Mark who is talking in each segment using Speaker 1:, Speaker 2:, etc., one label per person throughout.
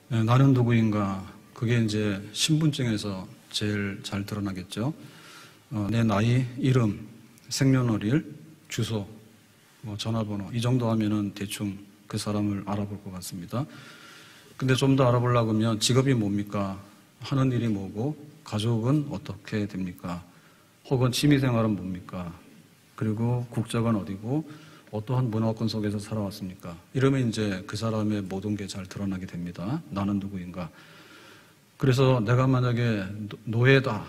Speaker 1: 나는 누구인가? 그게 이제 신분증에서 제일 잘 드러나겠죠. 내 나이, 이름, 생년월일, 주소, 전화번호 이 정도 하면은 대충 그 사람을 알아볼 것 같습니다. 근데 좀 더 알아보려고 하면 직업이 뭡니까? 하는 일이 뭐고, 가족은 어떻게 됩니까? 혹은 취미생활은 뭡니까? 그리고 국적은 어디고, 어떠한 문화권 속에서 살아왔습니까? 이러면 이제 그 사람의 모든 게 잘 드러나게 됩니다. 나는 누구인가? 그래서 내가 만약에 노예다.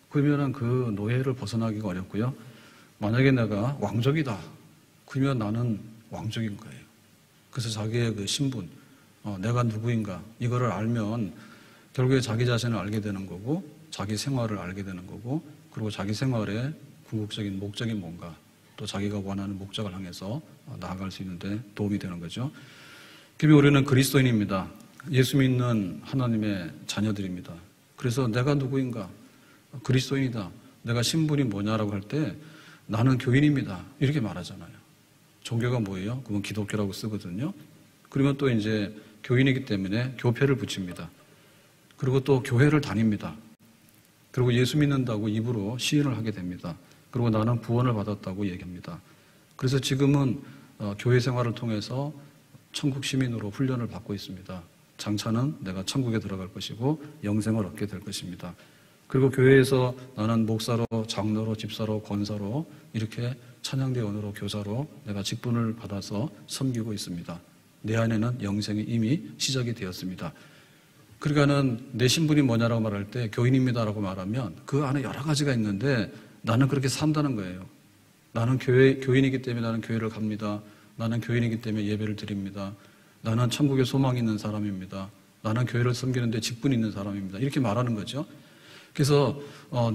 Speaker 1: 그러면은 그 노예를 벗어나기가 어렵고요. 만약에 내가 왕족이다. 그러면 나는 왕족인 거예요. 그래서 자기의 그 신분, 내가 누구인가 이거를 알면 결국에 자기 자신을 알게 되는 거고, 자기 생활을 알게 되는 거고, 그리고 자기 생활의 궁극적인 목적이 뭔가, 또 자기가 원하는 목적을 향해서 나아갈 수 있는데 도움이 되는 거죠. 그러면 우리는 그리스도인입니다. 예수 믿는 하나님의 자녀들입니다. 그래서 내가 누구인가? 그리스도인이다. 내가 신분이 뭐냐라고 할 때 나는 교인입니다. 이렇게 말하잖아요. 종교가 뭐예요? 그건 기독교라고 쓰거든요. 그러면 또 이제 교인이기 때문에 교패를 붙입니다. 그리고 또 교회를 다닙니다. 그리고 예수 믿는다고 입으로 시인을 하게 됩니다. 그리고 나는 구원을 받았다고 얘기합니다. 그래서 지금은 교회 생활을 통해서 천국 시민으로 훈련을 받고 있습니다. 장차는 내가 천국에 들어갈 것이고 영생을 얻게 될 것입니다. 그리고 교회에서 나는 목사로, 장로로, 집사로, 권사로 이렇게 찬양대원으로, 교사로 내가 직분을 받아서 섬기고 있습니다. 내 안에는 영생이 이미 시작이 되었습니다. 그러니까는 내 신분이 뭐냐라고 말할 때 교인입니다라고 말하면 그 안에 여러 가지가 있는데 나는 그렇게 산다는 거예요. 나는 교인이기 때문에 나는 교회를 갑니다. 나는 교인이기 때문에 예배를 드립니다. 나는 천국에 소망이 있는 사람입니다. 나는 교회를 섬기는데 직분이 있는 사람입니다. 이렇게 말하는 거죠. 그래서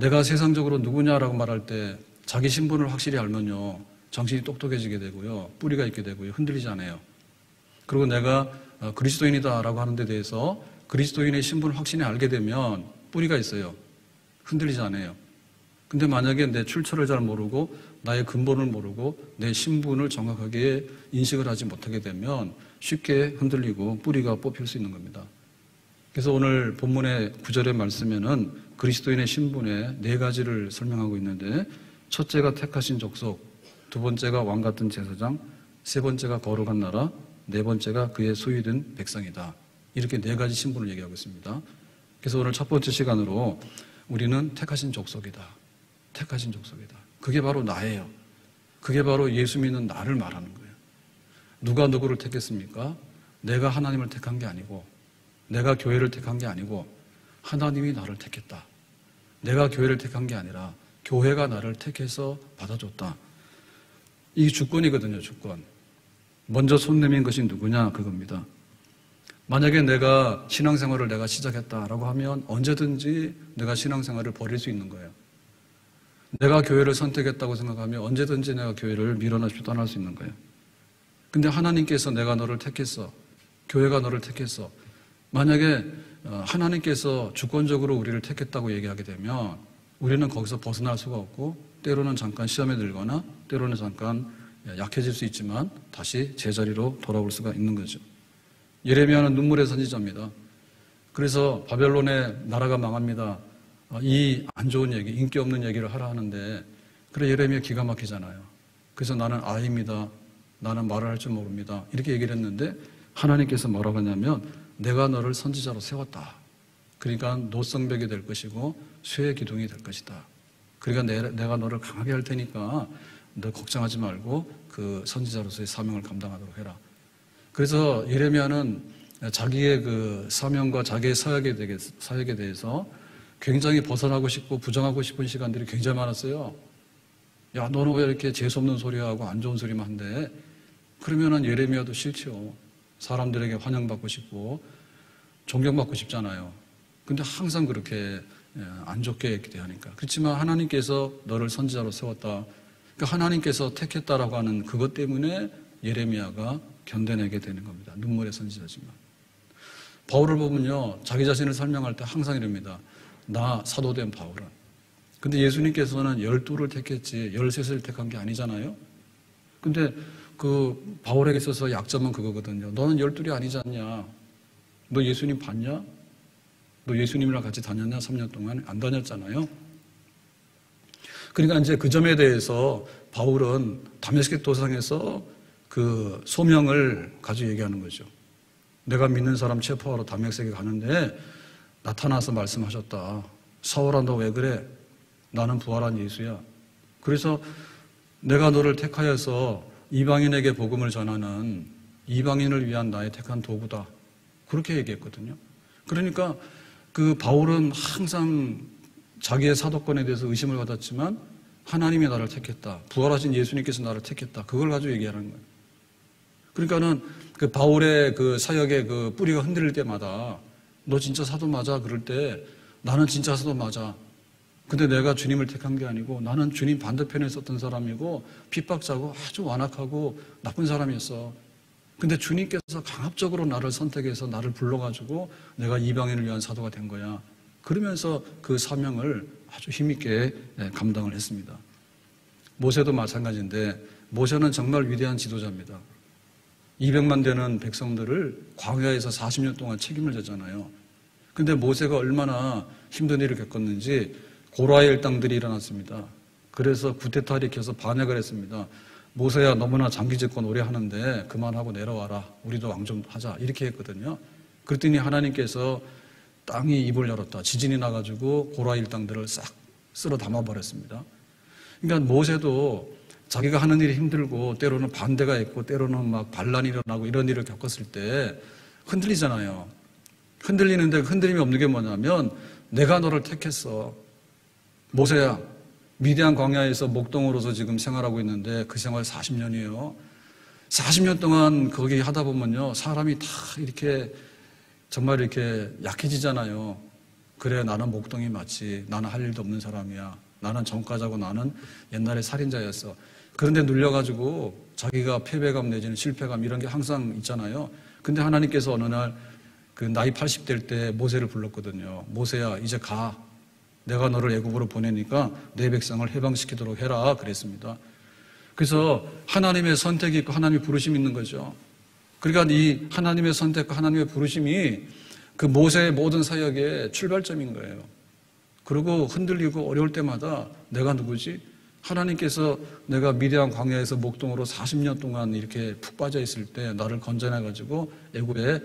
Speaker 1: 내가 세상적으로 누구냐라고 말할 때 자기 신분을 확실히 알면요, 정신이 똑똑해지게 되고요, 뿌리가 있게 되고요, 흔들리지 않아요. 그리고 내가 그리스도인이다라고 하는 데 대해서 그리스도인의 신분을 확실히 알게 되면 뿌리가 있어요. 흔들리지 않아요. 근데 만약에 내 출처를 잘 모르고 나의 근본을 모르고 내 신분을 정확하게 인식을 하지 못하게 되면 쉽게 흔들리고 뿌리가 뽑힐 수 있는 겁니다. 그래서 오늘 본문의 9절의 말씀에는 그리스도인의 신분의 4가지를 설명하고 있는데, 첫째가 택하신 족속, 두 번째가 왕같은 제사장, 세 번째가 거룩한 나라, 네 번째가 그의 소유된 백성이다. 이렇게 4가지 신분을 얘기하고 있습니다. 그래서 오늘 첫 번째 시간으로 우리는 택하신 족속이다. 택하신 족속이다. 그게 바로 나예요. 그게 바로 예수 믿는 나를 말하는 거예요. 누가 누구를 택했습니까? 내가 하나님을 택한 게 아니고, 내가 교회를 택한 게 아니고 하나님이 나를 택했다. 내가 교회를 택한 게 아니라 교회가 나를 택해서 받아줬다. 이게 주권이거든요, 주권. 먼저 손 내민 것이 누구냐, 그겁니다. 만약에 내가 신앙생활을 내가 시작했다라고 하면 언제든지 내가 신앙생활을 버릴 수 있는 거예요. 내가 교회를 선택했다고 생각하면 언제든지 내가 교회를 밀어넣고 떠날 수 있는 거예요. 근데 하나님께서 내가 너를 택했어. 교회가 너를 택했어. 만약에 하나님께서 주권적으로 우리를 택했다고 얘기하게 되면 우리는 거기서 벗어날 수가 없고, 때로는 잠깐 시험에 들거나 때로는 잠깐 약해질 수 있지만 다시 제자리로 돌아올 수가 있는 거죠. 예레미야는 눈물의 선지자입니다. 그래서 바벨론의 나라가 망합니다. 이 안 좋은 얘기, 인기 없는 얘기를 하라 하는데, 그래 예레미야 기가 막히잖아요. 그래서 나는 아이입니다. 나는 말을 할 줄 모릅니다. 이렇게 얘기를 했는데 하나님께서 뭐라고 하냐면 내가 너를 선지자로 세웠다. 그러니까 노성벽이 될 것이고 쇠의 기둥이 될 것이다. 그러니까 내가 너를 강하게 할 테니까 너 걱정하지 말고 그 선지자로서의 사명을 감당하도록 해라. 그래서 예레미야는 자기의 그 사명과 자기의 사역에 대해서 굉장히 벗어나고 싶고 부정하고 싶은 시간들이 굉장히 많았어요. 야, 너는 왜 이렇게 재수없는 소리하고 안 좋은 소리만 한대? 그러면은 예레미야도 싫죠. 사람들에게 환영받고 싶고 존경받고 싶잖아요. 근데 항상 그렇게 안 좋게 기대하니까. 그렇지만 하나님께서 너를 선지자로 세웠다. 그러니까 하나님께서 택했다라고 하는 그것 때문에 예레미야가 견뎌내게 되는 겁니다. 눈물의 선지자지만. 바울을 보면요, 자기 자신을 설명할 때 항상 이럽니다. 나 사도된 바울은. 근데 예수님께서는 12를 택했지 13을 택한 게 아니잖아요. 근데 그 바울에게 있어서 약점은 그거거든요. 너는 12이 아니지 않냐. 너 예수님 봤냐? 너 예수님이랑 같이 다녔냐? 3년 동안 안 다녔잖아요. 그러니까 이제 그 점에 대해서 바울은 다메섹 도상에서 그 소명을 가지고 얘기하는 거죠. 내가 믿는 사람 체포하러 다메섹에 가는데 나타나서 말씀하셨다. 사울아, 너 왜 그래? 나는 부활한 예수야. 그래서 내가 너를 택하여서 이방인에게 복음을 전하는 이방인을 위한 나의 택한 도구다. 그렇게 얘기했거든요. 그러니까 그 바울은 항상 자기의 사도권에 대해서 의심을 받았지만 하나님이 나를 택했다. 부활하신 예수님께서 나를 택했다. 그걸 가지고 얘기하는 거예요. 그러니까는 그 바울의 그 사역의 그 뿌리가 흔들릴 때마다 너 진짜 사도 맞아? 그럴 때 나는 진짜 사도 맞아. 근데 내가 주님을 택한 게 아니고 나는 주님 반대편에 있었던 사람이고 핍박자고 아주 완악하고 나쁜 사람이었어. 근데 주님께서 강압적으로 나를 선택해서 나를 불러가지고 내가 이방인을 위한 사도가 된 거야. 그러면서 그 사명을 아주 힘있게 감당을 했습니다. 모세도 마찬가지인데 모세는 정말 위대한 지도자입니다. 200만 되는 백성들을 광야에서 40년 동안 책임을 졌잖아요. 근데 모세가 얼마나 힘든 일을 겪었는지 고라의 일당들이 일어났습니다. 그래서 구테타를 일으켜서 반역을 했습니다. 모세야, 너무나 장기 집권 오래 하는데 그만하고 내려와라. 우리도 왕 좀 하자. 이렇게 했거든요. 그랬더니 하나님께서 땅이 입을 열었다. 지진이 나가지고 고라 일당들을 싹 쓸어 담아버렸습니다. 그러니까 모세도 자기가 하는 일이 힘들고 때로는 반대가 있고 때로는 막 반란이 일어나고 이런 일을 겪었을 때 흔들리잖아요. 흔들리는데 흔들림이 없는 게 뭐냐면 내가 너를 택했어. 모세야, 미디안 광야에서 목동으로서 지금 생활하고 있는데 그 생활 40년이에요. 40년 동안 거기 하다 보면요, 사람이 다 이렇게 정말 이렇게 약해지잖아요. 그래, 나는 목동이 맞지. 나는 할 일도 없는 사람이야. 나는 전과자고 나는 옛날에 살인자였어. 그런데 눌려가지고 자기가 패배감 내지는 실패감 이런 게 항상 있잖아요. 근데 하나님께서 어느 날 그 나이 80될 때 모세를 불렀거든요. 모세야, 이제 가. 내가 너를 애굽으로 보내니까 내 백성을 해방시키도록 해라 그랬습니다. 그래서 하나님의 선택이 있고 하나님의 부르심이 있는 거죠. 그러니까 이 하나님의 선택과 하나님의 부르심이 그 모세의 모든 사역의 출발점인 거예요. 그리고 흔들리고 어려울 때마다 내가 누구지? 하나님께서 내가 미디안 광야에서 목동으로 40년 동안 이렇게 푹 빠져 있을 때 나를 건져내가지고 애굽에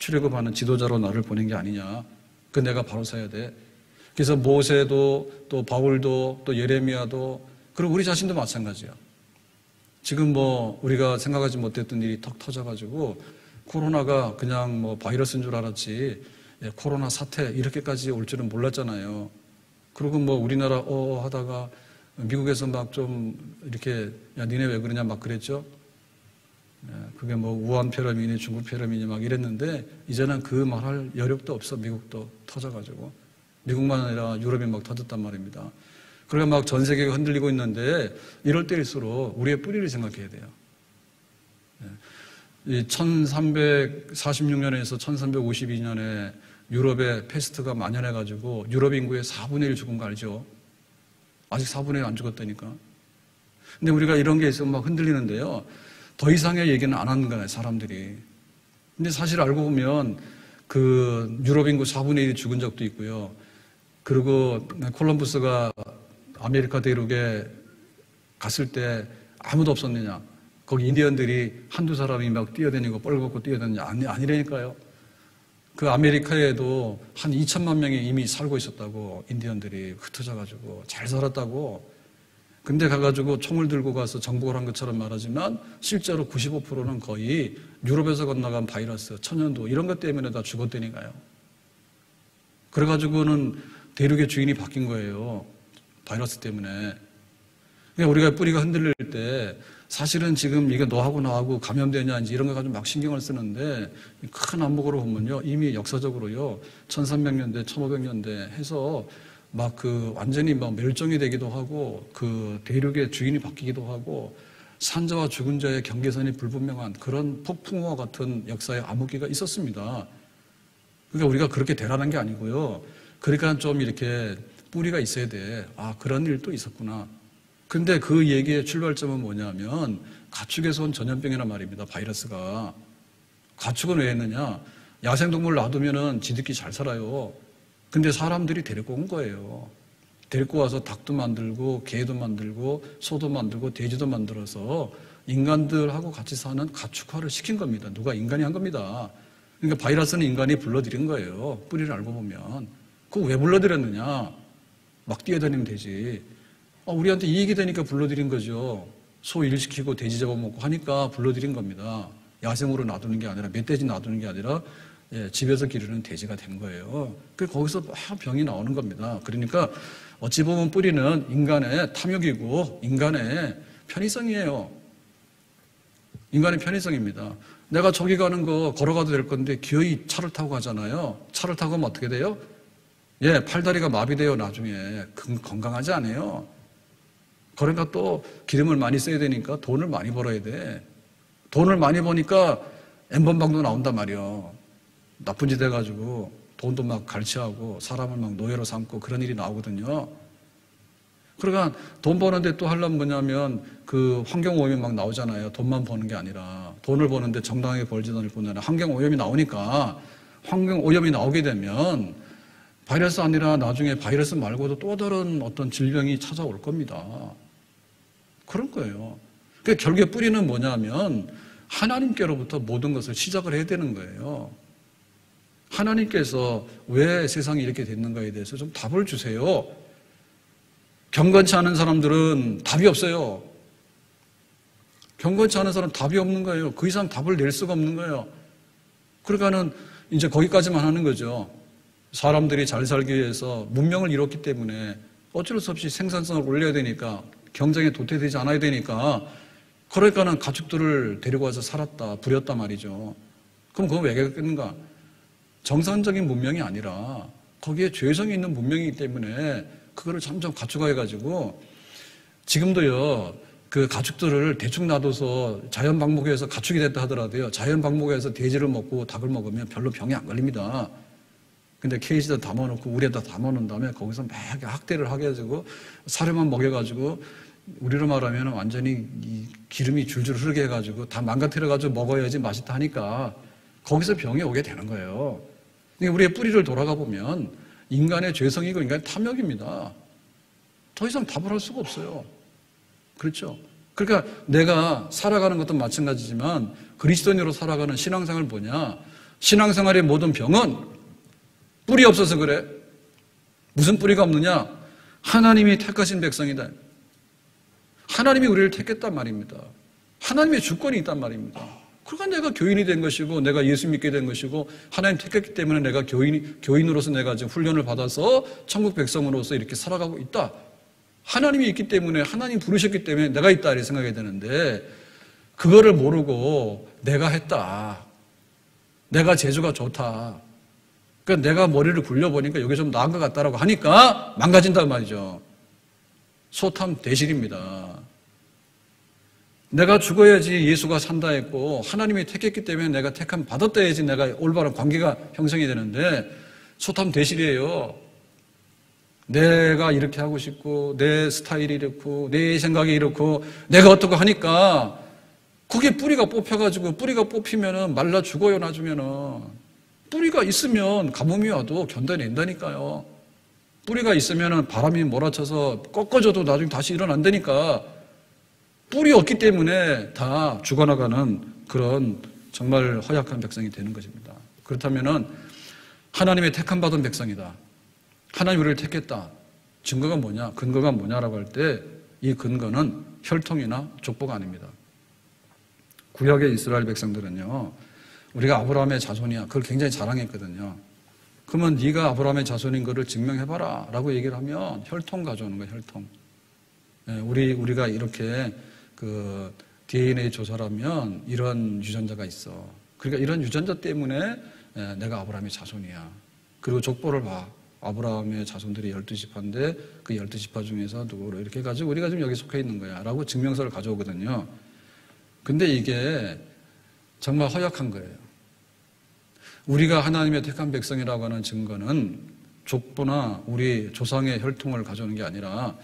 Speaker 1: 출애굽하는 지도자로 나를 보낸 게 아니냐. 그 내가 바로 서야 돼. 그래서 모세도 또 바울도 또 예레미야도 그리고 우리 자신도 마찬가지야. 지금 뭐 우리가 생각하지 못했던 일이 턱 터져가지고 코로나가 그냥 뭐 바이러스인 줄 알았지 코로나 사태 이렇게까지 올 줄은 몰랐잖아요. 그리고 뭐 우리나라 하다가 미국에서 막 좀 이렇게 야 니네 왜 그러냐 막 그랬죠. 그게 뭐 우한 폐렴이니 중국 폐렴이니 막 이랬는데 이제는 그 말할 여력도 없어. 미국도 터져가지고 미국만 아니라 유럽이 막 터졌단 말입니다. 그러니까 막 전 세계가 흔들리고 있는데 이럴 때일수록 우리의 뿌리를 생각해야 돼요. 이 1346년에서 1352년에 유럽에 패스트가 만연해가지고 유럽 인구의 4분의 1 죽은 거 알죠? 아직 4분의 1 안 죽었다니까. 근데 우리가 이런 게 있으면 막 흔들리는데요. 더 이상의 얘기는 안 하는 거예요, 사람들이. 근데 사실 알고 보면 그 유럽 인구 4분의 1이 죽은 적도 있고요. 그리고 콜럼부스가 아메리카 대륙에 갔을 때 아무도 없었느냐. 거기 인디언들이 한두 사람이 막 뛰어다니고 뻘겋고 뛰어다니냐. 아니라니까요. 그 아메리카에도 한 2천만 명이 이미 살고 있었다고. 인디언들이 흩어져가지고 잘 살았다고. 근데 가가지고 총을 들고 가서 정복을 한 것처럼 말하지만 실제로 95%는 거의 유럽에서 건너간 바이러스, 천연두 이런 것 때문에 다 죽었다니까요. 그래가지고는 대륙의 주인이 바뀐 거예요. 바이러스 때문에. 그러니까 우리가 뿌리가 흔들릴 때 사실은 지금 이게 너하고 나하고 감염되냐 이제 이런 거 가지고 막 신경을 쓰는데 큰 안목으로 보면요. 이미 역사적으로요. 1300년대, 1500년대 해서 막 그 완전히 막 멸종이 되기도 하고 그 대륙의 주인이 바뀌기도 하고 산자와 죽은 자의 경계선이 불분명한 그런 폭풍우와 같은 역사의 암흑기가 있었습니다. 그러니까 우리가 그렇게 대란한 게 아니고요. 그러니까 좀 이렇게 뿌리가 있어야 돼. 아, 그런 일도 있었구나. 근데 그 얘기의 출발점은 뭐냐면 가축에서 온 전염병이란 말입니다. 바이러스가. 가축은 왜 했느냐? 야생동물 놔두면은 지들끼리 잘 살아요. 근데 사람들이 데리고 온 거예요. 데리고 와서 닭도 만들고 개도 만들고 소도 만들고 돼지도 만들어서 인간들하고 같이 사는 가축화를 시킨 겁니다. 누가 인간이 한 겁니다. 그러니까 바이러스는 인간이 불러들인 거예요. 뿌리를 알고 보면. 그거 왜 불러들였느냐? 막 뛰어다니면 되지. 우리한테 이익이 되니까 불러들인 거죠. 소 일시키고 돼지 잡아먹고 하니까 불러들인 겁니다. 야생으로 놔두는 게 아니라 멧돼지 놔두는 게 아니라 집에서 기르는 돼지가 된 거예요. 그래서 거기서 막 병이 나오는 겁니다. 그러니까 어찌 보면 뿌리는 인간의 탐욕이고 인간의 편의성이에요. 인간의 편의성입니다. 내가 저기 가는 거 걸어가도 될 건데 기어이 차를 타고 가잖아요. 차를 타고 가면 어떻게 돼요? 팔다리가 마비돼요. 나중에 건강하지 않아요. 그러니까 또 기름을 많이 써야 되니까 돈을 많이 벌어야 돼. 돈을 많이 버니까 N번방도 나온단 말이에요. 나쁜 짓 해가지고 돈도 막 갈취하고 사람을 막 노예로 삼고 그런 일이 나오거든요. 그러니까 돈 버는데 또 하려면 뭐냐면 그 환경오염이 막 나오잖아요. 돈만 버는 게 아니라 돈을 버는데 정당하게 벌지도 않을 뿐 아니라 환경오염이 나오니까 환경오염이 나오게 되면 바이러스 아니라 나중에 바이러스 말고도 또 다른 어떤 질병이 찾아올 겁니다. 그런 거예요. 그러니까 결국에 뿌리는 뭐냐면 하나님께로부터 모든 것을 시작을 해야 되는 거예요. 하나님께서 왜 세상이 이렇게 됐는가에 대해서 좀 답을 주세요. 경건치 않은 사람들은 답이 없어요. 경건치 않은 사람은 답이 없는 거예요. 그 이상 답을 낼 수가 없는 거예요. 그러니까는 이제 거기까지만 하는 거죠. 사람들이 잘 살기 위해서 문명을 이뤘기 때문에 어쩔 수 없이 생산성을 올려야 되니까 경쟁에 도태되지 않아야 되니까 그러니까는 가축들을 데리고 와서 살았다, 부렸단 말이죠. 그럼 그건 왜 그랬는가? 정상적인 문명이 아니라 거기에 죄성이 있는 문명이기 때문에 그거를 점점 가축화해가지고 지금도요, 그 가축들을 대충 놔둬서 자연 방목에서 가축이 됐다 하더라도요, 자연 방목에서 돼지를 먹고 닭을 먹으면 별로 병이 안 걸립니다. 근데 케이지에다 담아놓고 우리에다 담아놓은 다음에 거기서 막 학대를 하게 해가지고 사료만 먹여가지고 우리로 말하면 완전히 이 기름이 줄줄 흐르게 해가지고 다 망가뜨려가지고 먹어야지 맛있다 하니까 거기서 병이 오게 되는 거예요. 그러니까 우리의 뿌리를 돌아가 보면 인간의 죄성이고 인간의 탐욕입니다. 더 이상 답을 할 수가 없어요. 그렇죠? 그러니까 내가 살아가는 것도 마찬가지지만 그리스도인으로 살아가는 신앙생활을 뭐냐? 신앙생활의 모든 병은 뿌리 없어서 그래. 무슨 뿌리가 없느냐? 하나님이 택하신 백성이다. 하나님이 우리를 택했단 말입니다. 하나님의 주권이 있단 말입니다. 그러니까 내가 교인이 된 것이고 내가 예수 믿게 된 것이고 하나님 택했기 때문에 내가 교인으로서 내가 지금 훈련을 받아서 천국 백성으로서 이렇게 살아가고 있다. 하나님이 있기 때문에 하나님 부르셨기 때문에 내가 있다 이렇게 생각이 되는데 그거를 모르고 내가 했다. 내가 재주가 좋다. 그러니까 내가 머리를 굴려보니까 여기 좀 나은 것 같다라고 하니까 망가진단 말이죠. 소탐 대실입니다. 내가 죽어야지 예수가 산다 했고 하나님이 택했기 때문에 내가 택함 받았다 해야지 내가 올바른 관계가 형성이 되는데 소탐 대실이에요. 내가 이렇게 하고 싶고 내 스타일이 이렇고 내 생각이 이렇고 내가 어떻게 하니까 그게 뿌리가 뽑혀가지고 뿌리가 뽑히면은 말라 죽어요. 나중에는 뿌리가 있으면 가뭄이 와도 견뎌낸다니까요. 뿌리가 있으면 바람이 몰아쳐서 꺾어져도 나중에 다시 일어난다니까. 뿌리 없기 때문에 다 죽어나가는 그런 정말 허약한 백성이 되는 것입니다. 그렇다면 하나님의 택함 받은 백성이다. 하나님 우리를 택했다. 증거가 뭐냐? 근거가 뭐냐라고 할 때 이 근거는 혈통이나 족보가 아닙니다. 구약의 이스라엘 백성들은요. 우리가 아브라함의 자손이야. 그걸 굉장히 자랑했거든요. 그러면 네가 아브라함의 자손인 것을 증명해봐라 라고 얘기를 하면 혈통 가져오는 거예요. 혈통. 우리가 이렇게 그 DNA 조사를 하면 이런 유전자가 있어. 그러니까 이런 유전자 때문에 내가 아브라함의 자손이야. 그리고 족보를 봐. 아브라함의 자손들이 12지파인데 그 12지파 중에서 누구로 이렇게 해가지고 우리가 지금 여기 속해 있는 거야 라고 증명서를 가져오거든요. 근데 이게 정말 허약한 거예요. 우리가 하나님의 택한 백성이라고 하는 증거는 족보나 우리 조상의 혈통을 가져오는 게 아니라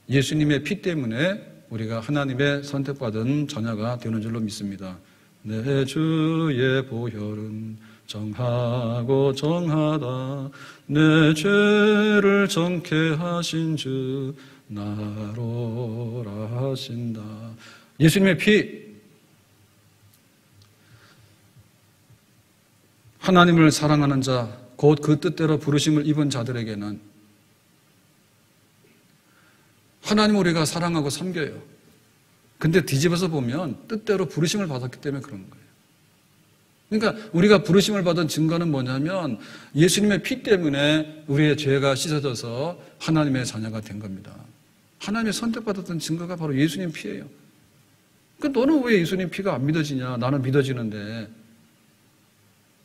Speaker 1: 예수님의 피 때문에 우리가 하나님의 선택받은 자녀가 되는 줄로 믿습니다. 내 주의 보혈은 정하고 정하다 내 죄를 정케 하신 주 나로라 하신다. 예수님의 피, 하나님을 사랑하는 자, 곧 그 뜻대로 부르심을 입은 자들에게는 하나님 우리가 사랑하고 섬겨요. 근데 뒤집어서 보면 뜻대로 부르심을 받았기 때문에 그런 거예요. 그러니까 우리가 부르심을 받은 증거는 뭐냐면 예수님의 피 때문에 우리의 죄가 씻어져서 하나님의 자녀가 된 겁니다. 하나님의 선택받았던 증거가 바로 예수님 피예요. 그러니까 너는 왜 예수님 피가 안 믿어지냐? 나는 믿어지는데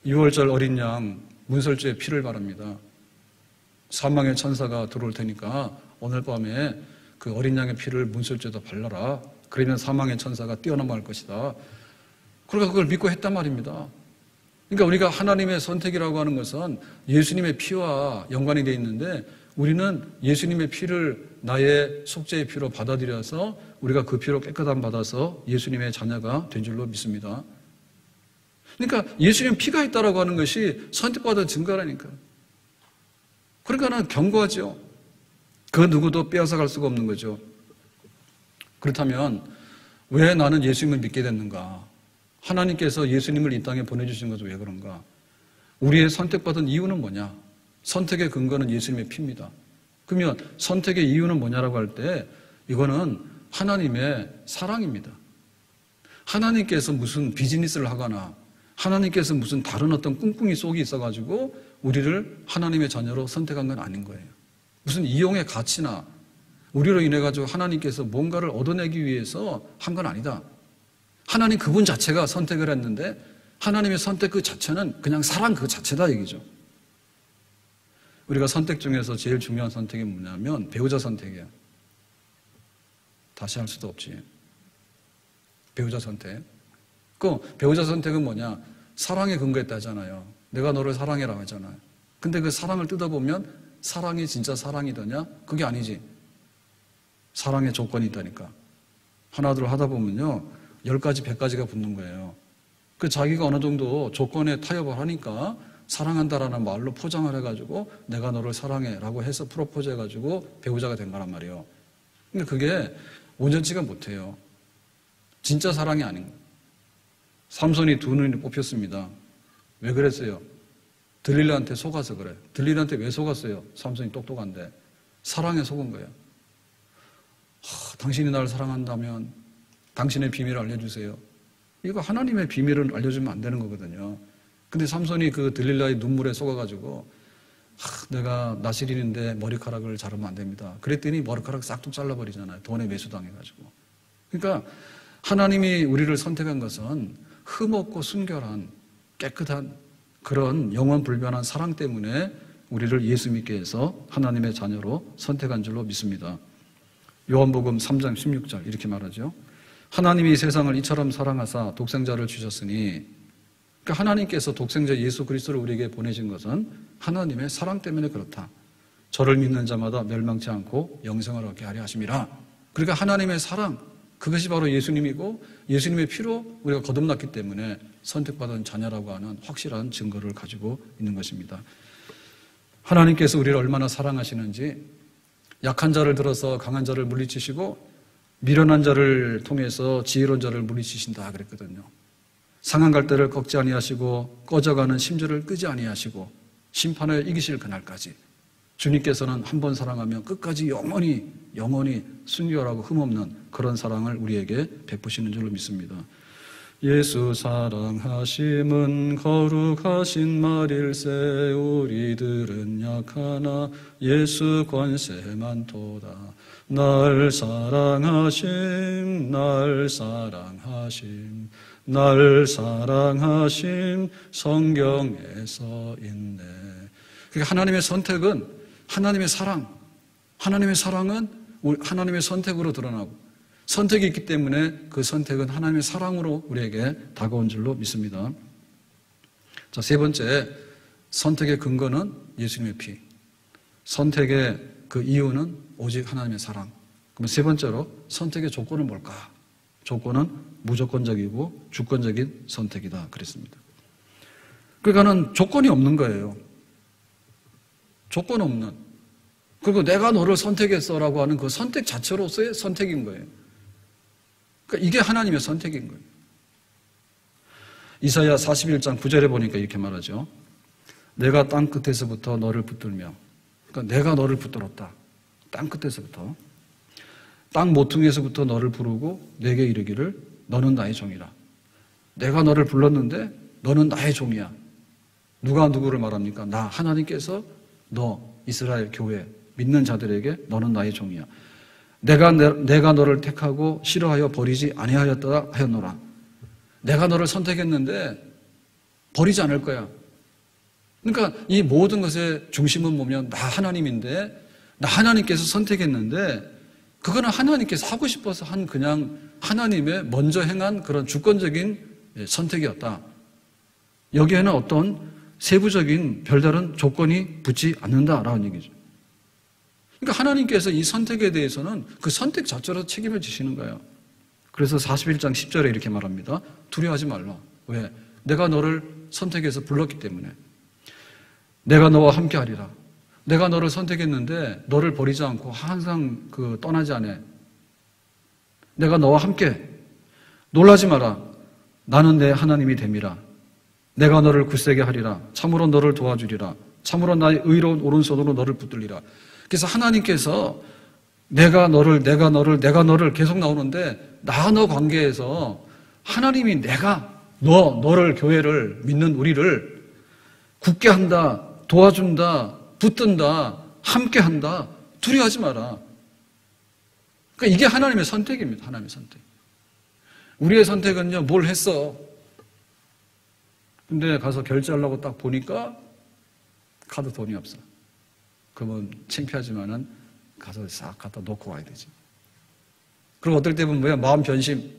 Speaker 1: 6월절 어린 양 문설주의 피를 바랍니다. 사망의 천사가 들어올 테니까 오늘 밤에 그 어린 양의 피를 문설주에다 발라라. 그러면 사망의 천사가 뛰어넘어갈 것이다. 그러니까 그걸 믿고 했단 말입니다. 그러니까 우리가 하나님의 선택이라고 하는 것은 예수님의 피와 연관이 되어 있는데 우리는 예수님의 피를 나의 속죄의 피로 받아들여서 우리가 그 피로 깨끗함 받아서 예수님의 자녀가 된 줄로 믿습니다. 그러니까 예수님 피가 있다라고 하는 것이 선택받은 증거라니까. 그러니까 나는 경고하죠. 그 누구도 빼앗아갈 수가 없는 거죠. 그렇다면 왜 나는 예수님을 믿게 됐는가? 하나님께서 예수님을 이 땅에 보내주신 것은 왜 그런가? 우리의 선택받은 이유는 뭐냐? 선택의 근거는 예수님의 피입니다. 그러면 선택의 이유는 뭐냐라고 할 때 이거는 하나님의 사랑입니다. 하나님께서 무슨 비즈니스를 하거나 하나님께서 무슨 다른 어떤 꿍꿍이 속이 있어가지고 우리를 하나님의 자녀로 선택한 건 아닌 거예요. 무슨 이용의 가치나 우리로 인해가지고 하나님께서 뭔가를 얻어내기 위해서 한 건 아니다. 하나님 그분 자체가 선택을 했는데 하나님의 선택 그 자체는 그냥 사랑 그 자체다 얘기죠. 우리가 선택 중에서 제일 중요한 선택이 뭐냐면 배우자 선택이에요. 다시 할 수도 없지. 배우자 선택. 그 배우자 선택은 뭐냐? 사랑의 근거에 따잖아요. 내가 너를 사랑해라고 하잖아요. 근데 그 사랑을 뜯어보면 사랑이 진짜 사랑이더냐? 그게 아니지. 사랑의 조건이 있다니까. 하나둘 하다 보면요 10가지, 100가지가 붙는 거예요. 그 자기가 어느 정도 조건에 타협을 하니까 사랑한다라는 말로 포장을 해가지고 내가 너를 사랑해라고 해서 프로포즈 해가지고 배우자가 된 거란 말이에요. 근데 그게 온전치가 못해요. 진짜 사랑이 아닌 거예요. 삼손이 두 눈이 뽑혔습니다. 왜 그랬어요? 들릴라한테 속아서 그래. 들릴라한테 왜 속았어요? 삼손이 똑똑한데. 사랑에 속은 거예요. 당신이 나를 사랑한다면 당신의 비밀을 알려주세요. 이거 하나님의 비밀을 알려주면 안 되는 거거든요. 근데 삼손이 그 들릴라의 눈물에 속아가지고 내가 나시린인데 머리카락을 자르면 안 됩니다. 그랬더니 머리카락 싹둑 잘라버리잖아요. 돈에 매수당해가지고. 그러니까 하나님이 우리를 선택한 것은 흠없고 순결한 깨끗한 그런 영원 불변한 사랑 때문에 우리를 예수 믿게 해서 하나님의 자녀로 선택한 줄로 믿습니다. 요한복음 3장 16절 이렇게 말하죠. 하나님이 세상을 이처럼 사랑하사 독생자를 주셨으니 그러니까 하나님께서 독생자 예수 그리스도를 우리에게 보내신 것은 하나님의 사랑 때문에 그렇다. 저를 믿는 자마다 멸망치 않고 영생을 얻게 하려 하심이라. 그러니까 하나님의 사랑 그것이 바로 예수님이고 예수님의 피로 우리가 거듭났기 때문에 선택받은 자녀라고 하는 확실한 증거를 가지고 있는 것입니다. 하나님께서 우리를 얼마나 사랑하시는지 약한 자를 들어서 강한 자를 물리치시고 미련한 자를 통해서 지혜로운 자를 물리치신다 그랬거든요. 상한 갈대를 꺾지 아니하시고 꺼져가는 심지를 끄지 아니하시고 심판을 이기실 그날까지 주님께서는 한 번 사랑하면 끝까지 영원히 순결하고 흠없는 그런 사랑을 우리에게 베푸시는 줄로 믿습니다. 예수 사랑하심은 거룩하신 말일세 우리들은 약하나 예수 권세 많도다. 날 사랑하심 성경에 써 있네. 그러니까 하나님의 선택은 하나님의 사랑은 하나님의 선택으로 드러나고 선택이 있기 때문에 그 선택은 하나님의 사랑으로 우리에게 다가온 줄로 믿습니다. 자, 세 번째, 선택의 근거는 예수님의 피. 선택의 그 이유는 오직 하나님의 사랑. 그럼 세 번째로 선택의 조건은 뭘까? 조건은 무조건적이고 주권적인 선택이다 그랬습니다. 그러니까는 조건이 없는 거예요. 조건 없는. 그리고 내가 너를 선택했어라고 하는 그 선택 자체로서의 선택인 거예요. 그러니까 이게 하나님의 선택인 거예요. 이사야 41장 9절에 보니까 이렇게 말하죠. 내가 땅 끝에서부터 너를 붙들며, 그러니까 내가 너를 붙들었다. 땅 끝에서부터. 땅 모퉁이에서부터 너를 부르고 내게 이르기를 너는 나의 종이라. 내가 너를 불렀는데 너는 나의 종이야. 누가 누구를 말합니까? 나 하나님께서 너 이스라엘 교회 믿는 자들에게 너는 나의 종이야. 내가 너를 택하고 싫어하여 버리지 아니하였다 하였노라. 내가 너를 선택했는데 버리지 않을 거야. 그러니까 이 모든 것의 중심은 뭐냐면 나 하나님인데, 나 하나님께서 선택했는데 그거는 하나님께서 하고 싶어서 한 그냥 하나님의 먼저 행한 그런 주권적인 선택이었다. 여기에는 어떤 세부적인 별다른 조건이 붙지 않는다라는 얘기죠. 그러니까 하나님께서 이 선택에 대해서는 그 선택 자체로 책임을 지시는 거예요. 그래서 41장 10절에 이렇게 말합니다. 두려워하지 말라. 왜? 내가 너를 선택해서 불렀기 때문에. 내가 너와 함께 하리라. 내가 너를 선택했는데 너를 버리지 않고 항상 떠나지 않아. 내가 너와 함께. 놀라지 마라. 나는 내 하나님이 됨이라. 내가 너를 굳세게 하리라. 참으로 너를 도와주리라. 참으로 나의 의로운 오른손으로 너를 붙들리라. 그래서 하나님께서 내가 너를 계속 나오는데 나 너 관계에서 하나님이 내가 너를 교회를 믿는 우리를 굳게 한다. 도와준다. 붙든다. 함께 한다. 두려워하지 마라. 그러니까 이게 하나님의 선택입니다. 하나님의 선택. 우리의 선택은요, 뭘 했어? 근데 가서 결제하려고 딱 보니까 카드 돈이 없어. 그러면 창피하지만은 가서 싹 갖다 놓고 와야 되지. 그리고 어떨 때 보면 뭐야? 마음 변심.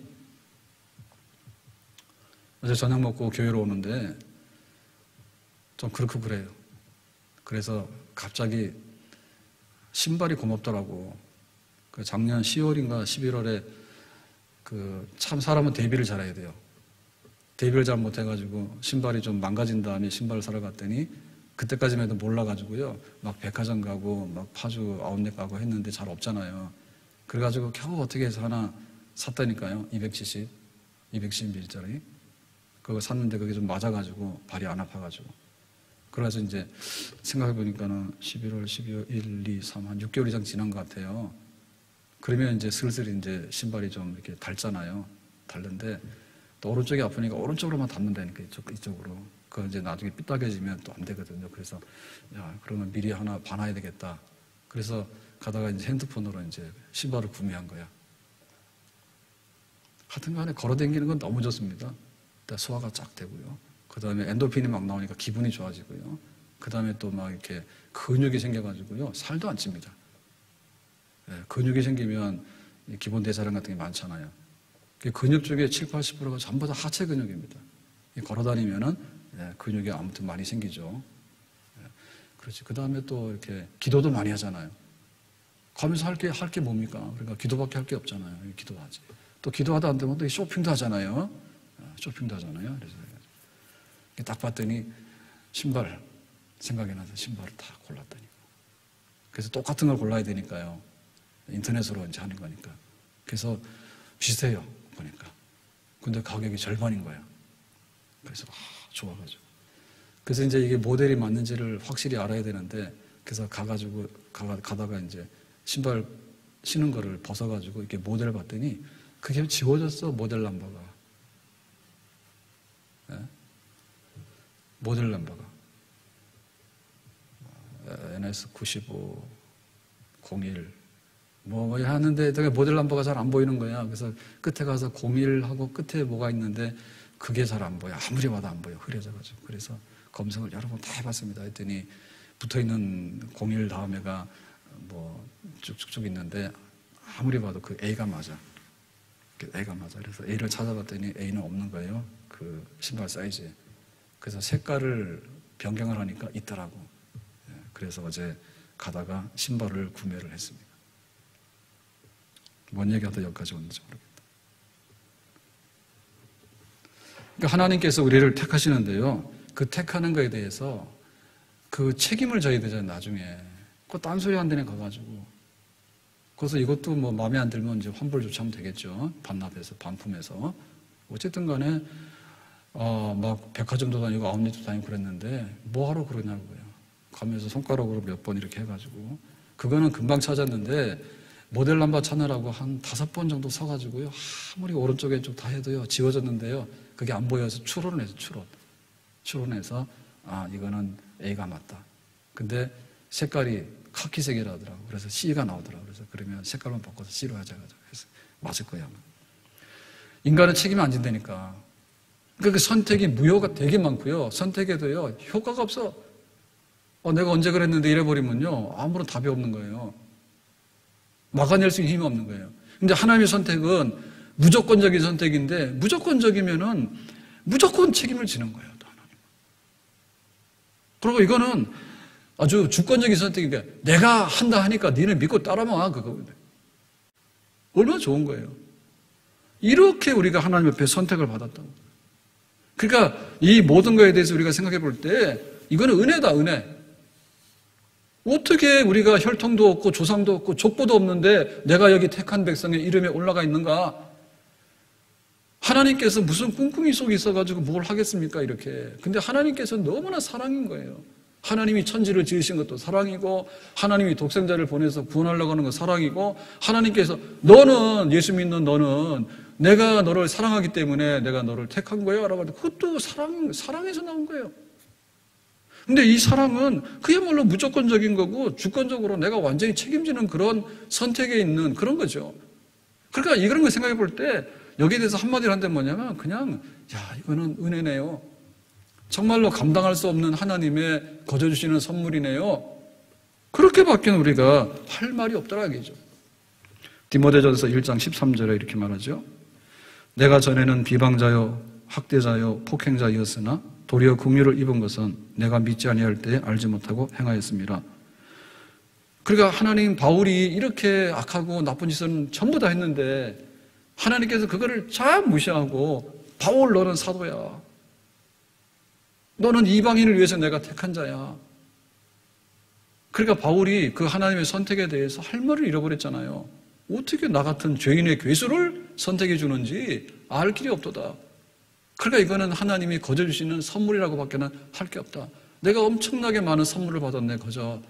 Speaker 1: 어제 저녁 먹고 교회로 오는데 좀 그렇고 그래요. 그래서 갑자기 신발이 고맙더라고. 그 작년 10월인가 11월에 참 사람은 대비를 잘해야 돼요. 대비를 잘 못해가지고 신발이 좀 망가진 다음에 신발을 사러 갔더니 그때까지만 해도 몰라가지고요. 막 백화점 가고 막 파주 아웃렛 가고 했는데 잘 없잖아요. 그래가지고 겨우 어떻게 해서 하나 샀다니까요. 270ml짜리. 그거 샀는데 그게 좀 맞아가지고 발이 안 아파가지고. 그래서 이제 생각해보니까는 11월, 12월, 1, 2, 3, 한 6개월 이상 지난 것 같아요. 그러면 이제 슬슬 이제 신발이 좀 이렇게 닳잖아요. 닳는데 또 오른쪽이 아프니까 오른쪽으로만 닿는다니까 이쪽으로. 그 이제 나중에 삐딱해지면 또 안 되거든요. 그래서 야, 그러면 미리 하나 봐놔야 되겠다. 그래서 가다가 이제 핸드폰으로 이제 신발을 구매한 거야. 하여튼 간에 걸어다니는 건 너무 좋습니다. 일단 소화가 쫙 되고요. 그 다음에 엔도핀이 막 나오니까 기분이 좋아지고요. 그 다음에 또 막 이렇게 근육이 생겨가지고요. 살도 안 찝니다. 예, 근육이 생기면 기본 대사량 같은 게 많잖아요. 근육 중에 7, 80%가 전부 다 하체 근육입니다. 걸어 다니면은 근육이 아무튼 많이 생기죠. 예, 그렇지. 그 다음에 또 이렇게 기도도 많이 하잖아요. 가면서 할 게 뭡니까? 그러니까 기도밖에 할 게 없잖아요. 기도하지. 또 기도하다 안 되면 또 쇼핑도 하잖아요. 쇼핑도 하잖아요. 그래서 딱 봤더니 신발 생각이 나서 신발을 다 골랐다니까. 그래서 똑같은 걸 골라야 되니까요. 인터넷으로 이제 하는 거니까. 그래서 비슷해요. 보니까. 근데 가격이 절반인 거야. 그래서 좋아가지고. 그래서 이제 이게 모델이 맞는지를 확실히 알아야 되는데, 그래서 가다가 이제 신발 신은 거를 벗어가지고 이렇게 모델을 봤더니 그게 지워졌어. 모델 넘버가. 네? 모델 넘버가. NS95, 01. 뭐 하는데 되게 모델 넘버가 잘 안 보이는 거야. 그래서 끝에 가서 01하고 끝에 뭐가 있는데 그게 잘 안 보여. 아무리 봐도 안 보여. 흐려져가지고. 그래서 검색을 여러 번 다 해봤습니다. 했더니 붙어있는 01 다음에가 뭐 쭉쭉쭉 있는데 아무리 봐도 그 A가 맞아. A가 맞아. 그래서 A를 찾아봤더니 A는 없는 거예요. 그 신발 사이즈에. 그래서 색깔을 변경을 하니까 있더라고. 그래서 어제 가다가 신발을 구매를 했습니다. 뭔 얘기하다 여기까지 왔는지 모르겠다. 그러니까 하나님께서 우리를 택하시는데요. 그 택하는 거에 대해서 그 책임을 져야 되잖아요, 나중에. 그 딴소리 한 데네 가가지고. 그래서 이것도 뭐 마음에 안 들면 이제 환불 조치하면 되겠죠. 반납해서, 반품해서. 어쨌든 간에, 막 백화점도 다니고 아웃렛도 다니고 그랬는데, 뭐하러 그러냐고요. 가면서 손가락으로 몇 번 이렇게 해가지고. 그거는 금방 찾았는데, 모델 넘버 찾느라고 한 5번 정도 서가지고요. 아무리 오른쪽 왼쪽 다 해도요, 지워졌는데요. 그게 안 보여서 추론을 해서 추론해서, 이거는 A가 맞다. 근데 색깔이 카키색이라더라고. 그래서 C가 나오더라고. 그래서 그러면 색깔만 바꿔서 C로 하자. 그래서 맞을 거야. 인간은 책임이 안 진다니까. 그러니까 그 선택이 무효가 되게 많고요. 선택에도요, 효과가 없어. 내가 언제 그랬는데 이래버리면요, 아무런 답이 없는 거예요. 막아낼 수 있는 힘이 없는 거예요. 근데 하나님의 선택은 무조건적인 선택인데, 무조건적이면은 무조건 책임을 지는 거예요, 또 하나님. 그리고 이거는 아주 주권적인 선택이니까, 내가 한다 하니까 니네 믿고 따라와, 그거거든요. 얼마나 좋은 거예요. 이렇게 우리가 하나님 옆에 선택을 받았다고. 그러니까 이 모든 거에 대해서 우리가 생각해 볼 때, 이거는 은혜다, 은혜. 어떻게 우리가 혈통도 없고 조상도 없고 족보도 없는데 내가 여기 택한 백성의 이름에 올라가 있는가? 하나님께서 무슨 꿍꿍이 속에 있어가지고 뭘 하겠습니까? 이렇게. 근데 하나님께서 너무나 사랑인 거예요. 하나님이 천지를 지으신 것도 사랑이고, 하나님이 독생자를 보내서 구원하려고 하는 건 사랑이고, 하나님께서 너는, 예수 믿는 너는 내가 너를 사랑하기 때문에 내가 너를 택한 거야 라고 하는데, 그것도 사랑에서 나온 거예요. 근데 이 사랑은 그야말로 무조건적인 거고, 주권적으로 내가 완전히 책임지는 그런 선택에 있는 그런 거죠. 그러니까 이런 걸 생각해 볼 때, 여기에 대해서 한마디로 한다면 뭐냐면, 그냥, 이거는 은혜네요. 정말로 감당할 수 없는 하나님의 거저주시는 선물이네요. 그렇게밖에 우리가 할 말이 없더라, 이거죠. 디모데전서 1장 13절에 이렇게 말하죠. 내가 전에는 비방자요, 학대자요, 폭행자였으나 도리어 긍휼을 입은 것은 내가 믿지 아니할 때 알지 못하고 행하였습니다. 그러니까 하나님, 바울이 이렇게 악하고 나쁜 짓은 전부 다 했는데 하나님께서 그거를 잘 무시하고, 바울 너는 사도야. 너는 이방인을 위해서 내가 택한 자야. 그러니까 바울이 그 하나님의 선택에 대해서 할 말을 잃어버렸잖아요. 어떻게 나 같은 죄인의 괴수를 선택해 주는지 알 길이 없도다. 그러니까 이거는 하나님이 거저주시는 선물이라고밖에는 할 게 없다. 내가 엄청나게 많은 선물을 받았네, 그저.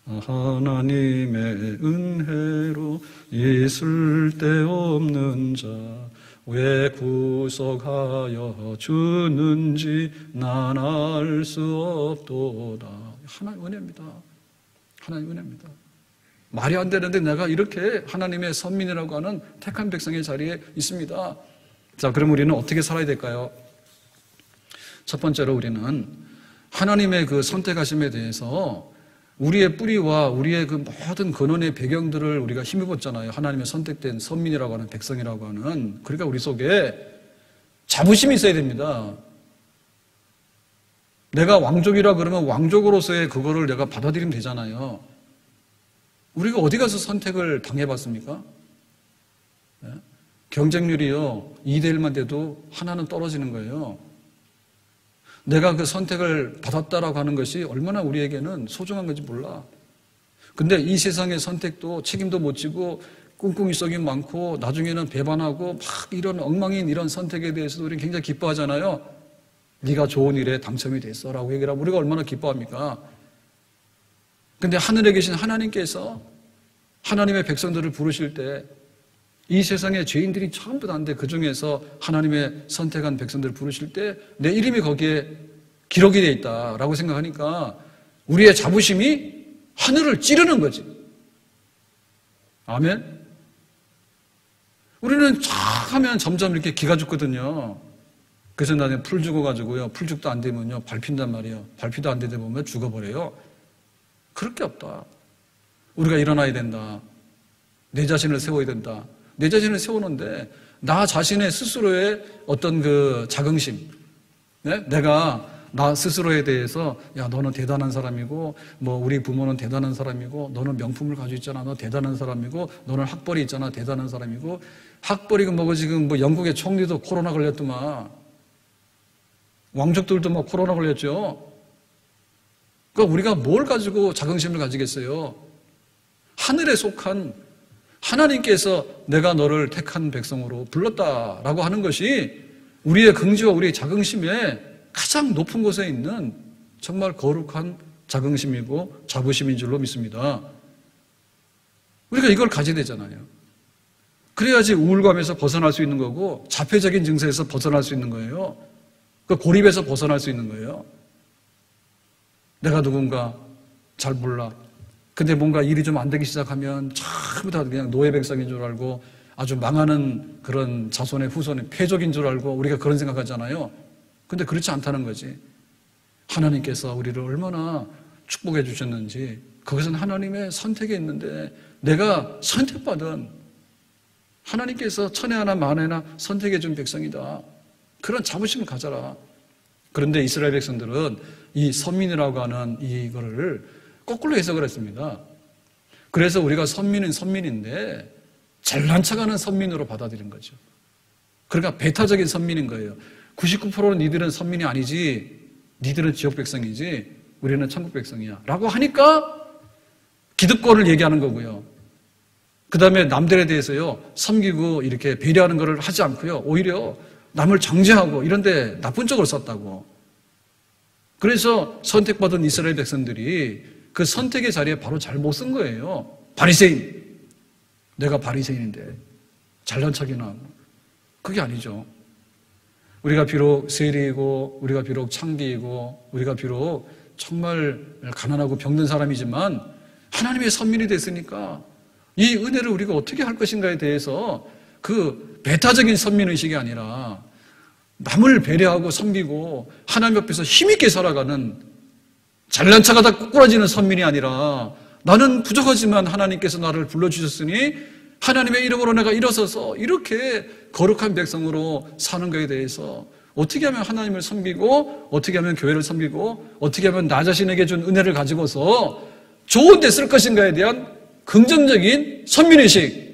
Speaker 1: 하나님의 은혜로 있을 데 없는 자 왜 구속하여 주는지 난 알 수 없도다. 하나님 은혜입니다. 하나님 은혜입니다. 말이 안 되는데 내가 이렇게 하나님의 선민이라고 하는 택한 백성의 자리에 있습니다. 자, 그럼 우리는 어떻게 살아야 될까요? 첫 번째로 우리는 하나님의 그 선택하심에 대해서 우리의 뿌리와 우리의 그 모든 근원의 배경들을 우리가 힘입었잖아요. 하나님의 선택된 선민이라고 하는 백성이라고 하는. 그러니까 우리 속에 자부심이 있어야 됩니다. 내가 왕족이라 그러면 왕족으로서의 그거를 내가 받아들이면 되잖아요. 우리가 어디 가서 선택을 당해봤습니까? 경쟁률이요, 2대1만 돼도 하나는 떨어지는 거예요. 내가 그 선택을 받았다라고 하는 것이 얼마나 우리에게는 소중한 건지 몰라. 근데 이 세상의 선택도 책임도 못 지고 꿍꿍이 속이 많고 나중에는 배반하고 막 이런 엉망인 이런 선택에 대해서도 우리는 굉장히 기뻐하잖아요. 네가 좋은 일에 당첨이 됐어 라고 얘기를 하면 우리가 얼마나 기뻐합니까? 근데 하늘에 계신 하나님께서 하나님의 백성들을 부르실 때 이 세상의 죄인들이 전부 다인데 그 중에서 하나님의 선택한 백성들을 부르실 때 내 이름이 거기에 기록이 되어 있다라고 생각하니까 우리의 자부심이 하늘을 찌르는 거지. 아멘? 우리는 쫙 하면 점점 이렇게 기가 죽거든요. 그래서 나는 풀 죽어가지고요. 풀죽도 안 되면요. 밟힌단 말이에요. 밟히도 안 되다 보면 죽어버려요. 그럴 게 없다. 우리가 일어나야 된다. 내 자신을 세워야 된다. 내 자신을 세우는데 나 자신의 스스로의 어떤 그 자긍심, 네? 내가 나 스스로에 대해서 야 너는 대단한 사람이고 뭐 우리 부모는 대단한 사람이고 너는 명품을 가지고 있잖아 너 대단한 사람이고 너는 학벌이 있잖아 대단한 사람이고 학벌이고 뭐고 지금 뭐 영국의 총리도 코로나 걸렸더만 왕족들도 뭐 코로나 걸렸죠. 그러니까 우리가 뭘 가지고 자긍심을 가지겠어요? 하늘에 속한 하나님께서 내가 너를 택한 백성으로 불렀다라고 하는 것이 우리의 긍지와 우리의 자긍심의 가장 높은 곳에 있는 정말 거룩한 자긍심이고 자부심인 줄로 믿습니다. 우리가 이걸 가져야 되잖아요. 그래야지 우울감에서 벗어날 수 있는 거고 자폐적인 증세에서 벗어날 수 있는 거예요. 그 고립에서 벗어날 수 있는 거예요. 내가 누군가 잘 몰라. 근데 뭔가 일이 좀 안 되기 시작하면 전부 다 그냥 노예백성인 줄 알고 아주 망하는 그런 자손의 후손의 패족인 줄 알고 우리가 그런 생각하잖아요. 근데 그렇지 않다는 거지. 하나님께서 우리를 얼마나 축복해 주셨는지 그것은 하나님의 선택에 있는데 내가 선택받은 하나님께서 천에 하나 만에 하나 선택해 준 백성이다. 그런 자부심을 가져라. 그런데 이스라엘 백성들은 이 선민이라고 하는 이거를 거꾸로 해석을 했습니다. 그래서 우리가 선민은 선민인데 잘난 척하는 선민으로 받아들인 거죠. 그러니까 배타적인 선민인 거예요. 99%는 니들은 선민이 아니지, 니들은 지역 백성이지, 우리는 천국 백성이야 라고 하니까 기득권을 얘기하는 거고요. 그 다음에 남들에 대해서요 섬기고 이렇게 배려하는 것을 하지 않고요 오히려 남을 정죄하고 이런데 나쁜 쪽으로 썼다고. 그래서 선택받은 이스라엘 백성들이 그 선택의 자리에 바로 잘못 쓴 거예요. 바리새인. 내가 바리새인인데 잘난 척이나 하고. 그게 아니죠. 우리가 비록 세리이고 우리가 비록 창기이고 우리가 비록 정말 가난하고 병든 사람이지만 하나님의 선민이 됐으니까 이 은혜를 우리가 어떻게 할 것인가에 대해서 그 배타적인 선민의식이 아니라 남을 배려하고 섬기고 하나님 앞에서 힘있게 살아가는 잘난 척하다 꼬꾸라지는 선민이 아니라 나는 부족하지만 하나님께서 나를 불러주셨으니 하나님의 이름으로 내가 일어서서 이렇게 거룩한 백성으로 사는 것에 대해서 어떻게 하면 하나님을 섬기고 어떻게 하면 교회를 섬기고 어떻게 하면 나 자신에게 준 은혜를 가지고서 좋은 데 쓸 것인가에 대한 긍정적인 선민의식,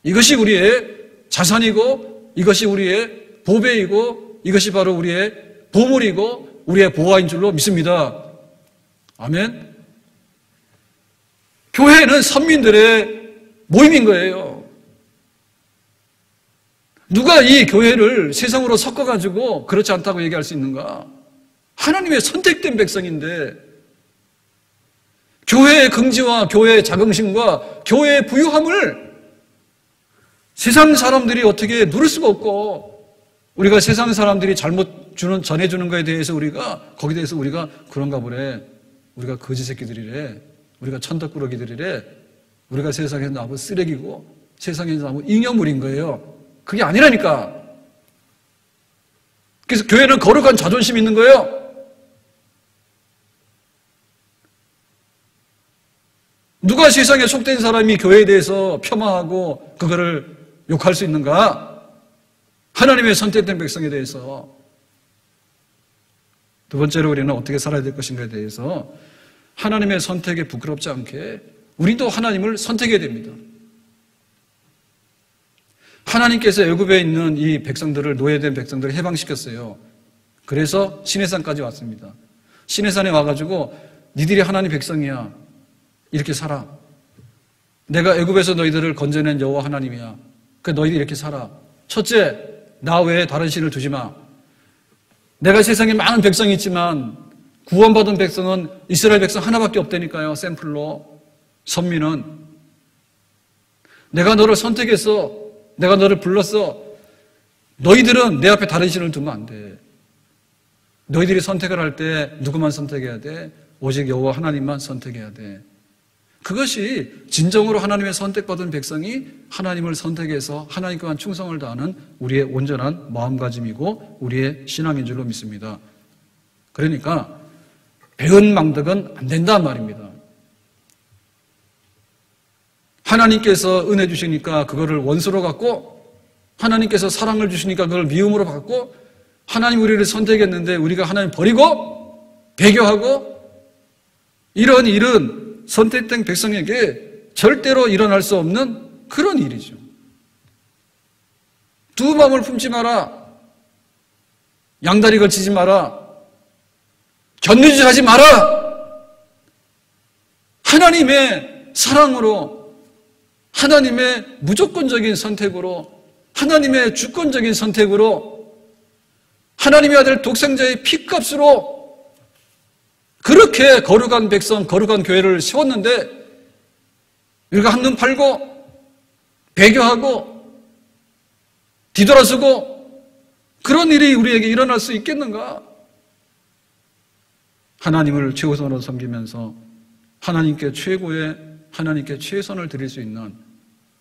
Speaker 1: 이것이 우리의 자산이고 이것이 우리의 보배이고 이것이 바로 우리의 보물이고 우리의 보화인 줄로 믿습니다. 아멘. 교회는 선민들의 모임인 거예요. 누가 이 교회를 세상으로 섞어가지고 그렇지 않다고 얘기할 수 있는가? 하나님의 선택된 백성인데 교회의 긍지와 교회의 자긍심과 교회의 부유함을 세상 사람들이 어떻게 누릴 수가 없고 우리가 세상 사람들이 잘못 전해주는 것에 대해서 우리가 거기에 대해서 우리가 그런가 보래. 우리가 거지 새끼들이래. 우리가 천덕꾸러기들이래. 우리가 세상에서 나무 쓰레기고 세상에서 나무 잉여물인 거예요. 그게 아니라니까. 그래서 교회는 거룩한 자존심이 있는 거예요. 누가 세상에 속된 사람이 교회에 대해서 폄하하고 그거를 욕할 수 있는가? 하나님의 선택된 백성에 대해서. 두 번째로 우리는 어떻게 살아야 될 것인가에 대해서 하나님의 선택에 부끄럽지 않게 우리도 하나님을 선택해야 됩니다. 하나님께서 애굽에 있는 이 백성들을 노예된 백성들을 해방시켰어요. 그래서 시내산까지 왔습니다. 시내산에 와가지고 니들이 하나님 백성이야. 이렇게 살아. 내가 애굽에서 너희들을 건져낸 여호와 하나님이야. 그 너희들이 이렇게 살아. 첫째, 나 외에 다른 신을 두지 마. 내가 세상에 많은 백성이 있지만 구원받은 백성은 이스라엘 백성 하나밖에 없다니까요. 샘플로. 선민은. 내가 너를 선택했어. 내가 너를 불렀어. 너희들은 내 앞에 다른 신을 두면 안 돼. 너희들이 선택을 할 때 누구만 선택해야 돼? 오직 여호와 하나님만 선택해야 돼. 그것이 진정으로 하나님의 선택받은 백성이 하나님을 선택해서 하나님과만 충성을 다하는 우리의 온전한 마음가짐이고 우리의 신앙인 줄로 믿습니다. 그러니까 배은 망덕은 안 된단 말입니다. 하나님께서 은혜 주시니까 그거를 원수로 갖고 하나님께서 사랑을 주시니까 그걸 미움으로 갖고 하나님 우리를 선택했는데 우리가 하나님 버리고 배교하고 이런 일은 선택된 백성에게 절대로 일어날 수 없는 그런 일이죠. 두 마음을 품지 마라. 양다리 걸치지 마라. 견디지 하지 마라. 하나님의 사랑으로, 하나님의 무조건적인 선택으로, 하나님의 주권적인 선택으로, 하나님의 아들 독생자의 피값으로 그렇게 거룩한 백성, 거룩한 교회를 세웠는데 우리가 한눈 팔고 배교하고 뒤돌아서고 그런 일이 우리에게 일어날 수 있겠는가? 하나님을 최우선으로 섬기면서 하나님께 최선을 드릴 수 있는